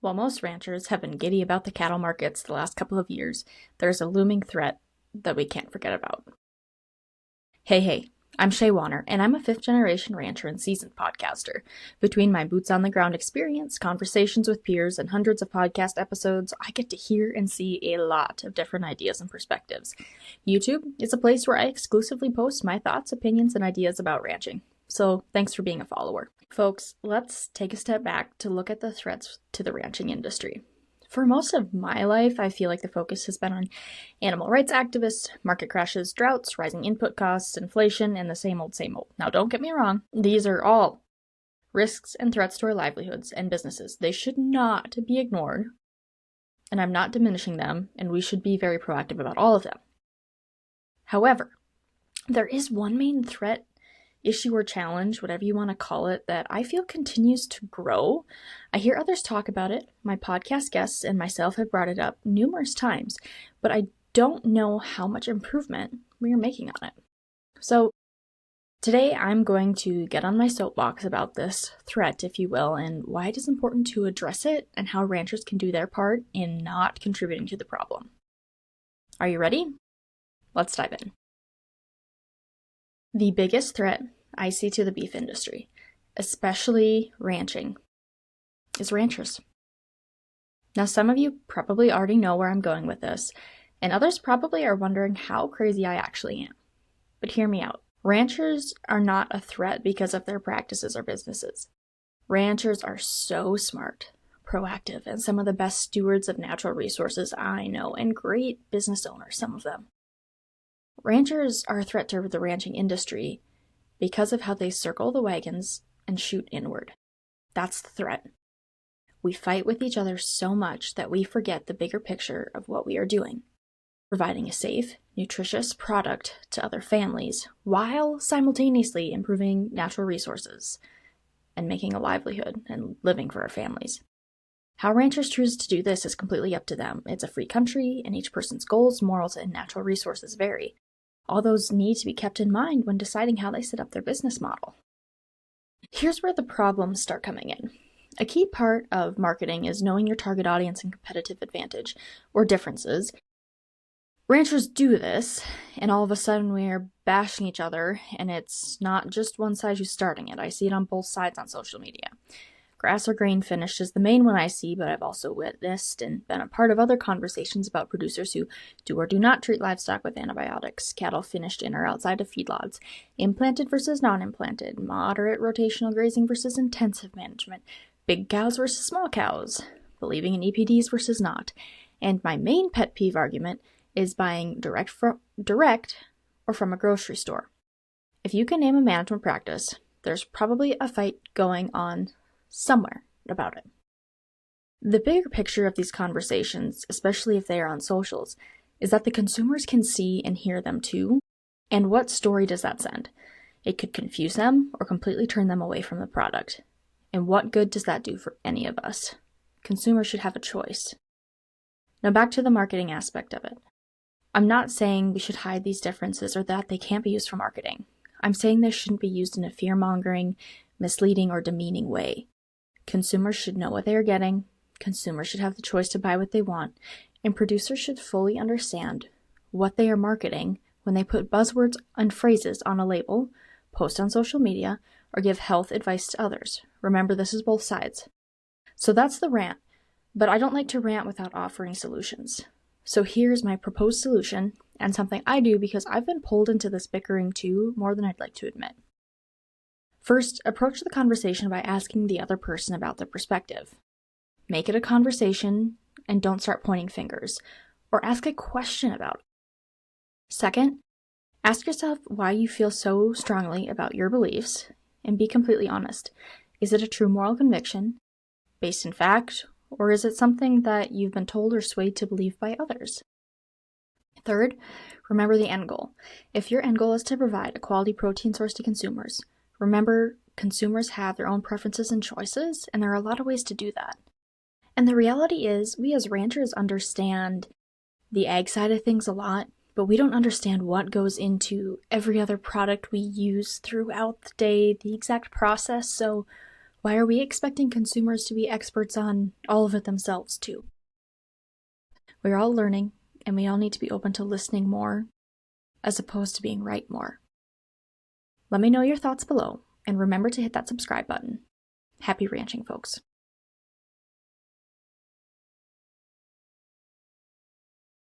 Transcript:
While most ranchers have been giddy about the cattle markets the last couple of years, there's a looming threat that we can't forget about. Hey, I'm Shaye Koester-Wanner, and I'm a fifth-generation rancher and seasoned podcaster. Between my boots-on-the-ground experience, conversations with peers, and hundreds of podcast episodes, I get to hear and see a lot of different ideas and perspectives. YouTube is a place where I exclusively post my thoughts, opinions, and ideas about ranching. So thanks for being a follower. Folks, let's take a step back to look at the threats to the ranching industry. For most of my life, I feel like the focus has been on animal rights activists, market crashes, droughts, rising input costs, inflation, and the same old, same old. Now, don't get me wrong. These are all risks and threats to our livelihoods and businesses. They should not be ignored, and I'm not diminishing them, and we should be very proactive about all of them. However, there is one main threat, issue, or challenge, whatever you want to call it, that I feel continues to grow. I hear others talk about it. My podcast guests and myself have brought it up numerous times, but I don't know how much improvement we are making on it. So today I'm going to get on my soapbox about this threat, if you will, and why it is important to address it and how ranchers can do their part in not contributing to the problem. Are you ready? Let's dive in. The biggest threat I see to the beef industry, especially ranching, is ranchers. Now, some of you probably already know where I'm going with this, and others probably are wondering how crazy I actually am. But hear me out. Ranchers are not a threat because of their practices or businesses. Ranchers are so smart, proactive, and some of the best stewards of natural resources I know, and great business owners, some of them. Ranchers are a threat to the ranching industry because of how they circle the wagons and shoot inward. That's the threat. We fight with each other so much that we forget the bigger picture of what we are doing, providing a safe, nutritious product to other families while simultaneously improving natural resources and making a livelihood and living for our families. How ranchers choose to do this is completely up to them. It's a free country, and each person's goals, morals, and natural resources vary. All those need to be kept in mind when deciding how they set up their business model. Here's where the problems start coming in. A key part of marketing is knowing your target audience and competitive advantage, or differences. Ranchers do this, and all of a sudden we're bashing each other, and it's not just one side who's starting it. I see it on both sides on social media. Grass or grain finished is the main one I see, but I've also witnessed and been a part of other conversations about producers who do or do not treat livestock with antibiotics, cattle finished in or outside of feedlots, implanted versus non-implanted, moderate rotational grazing versus intensive management, big cows versus small cows, believing in EPDs versus not. And my main pet peeve argument is buying direct or from a grocery store. If you can name a management practice, there's probably a fight going on somewhere about it. The bigger picture of these conversations, especially if they are on socials, is that the consumers can see and hear them too. And what story does that send? It could confuse them or completely turn them away from the product. And what good does that do for any of us? Consumers should have a choice. Now back to the marketing aspect of it. I'm not saying we should hide these differences or that they can't be used for marketing. I'm saying they shouldn't be used in a fear-mongering, misleading, or demeaning way. Consumers should know what they are getting, consumers should have the choice to buy what they want, and producers should fully understand what they are marketing when they put buzzwords and phrases on a label, post on social media, or give health advice to others. Remember, this is both sides. So that's the rant, but I don't like to rant without offering solutions. So here's my proposed solution, and something I do because I've been pulled into this bickering too more than I'd like to admit. First, approach the conversation by asking the other person about their perspective. Make it a conversation and don't start pointing fingers, or ask a question about it. Second, ask yourself why you feel so strongly about your beliefs and be completely honest. Is it a true moral conviction, based in fact, or is it something that you've been told or swayed to believe by others? Third, remember the end goal. If your end goal is to provide a quality protein source to consumers, remember, consumers have their own preferences and choices, and there are a lot of ways to do that. And the reality is, we as ranchers understand the ag side of things a lot, but we don't understand what goes into every other product we use throughout the day, the exact process. So Why are we expecting consumers to be experts on all of it themselves, too? We're all learning, and we all need to be open to listening more, as opposed to being right more. Let me know your thoughts below, and remember to hit that subscribe button. Happy ranching, folks.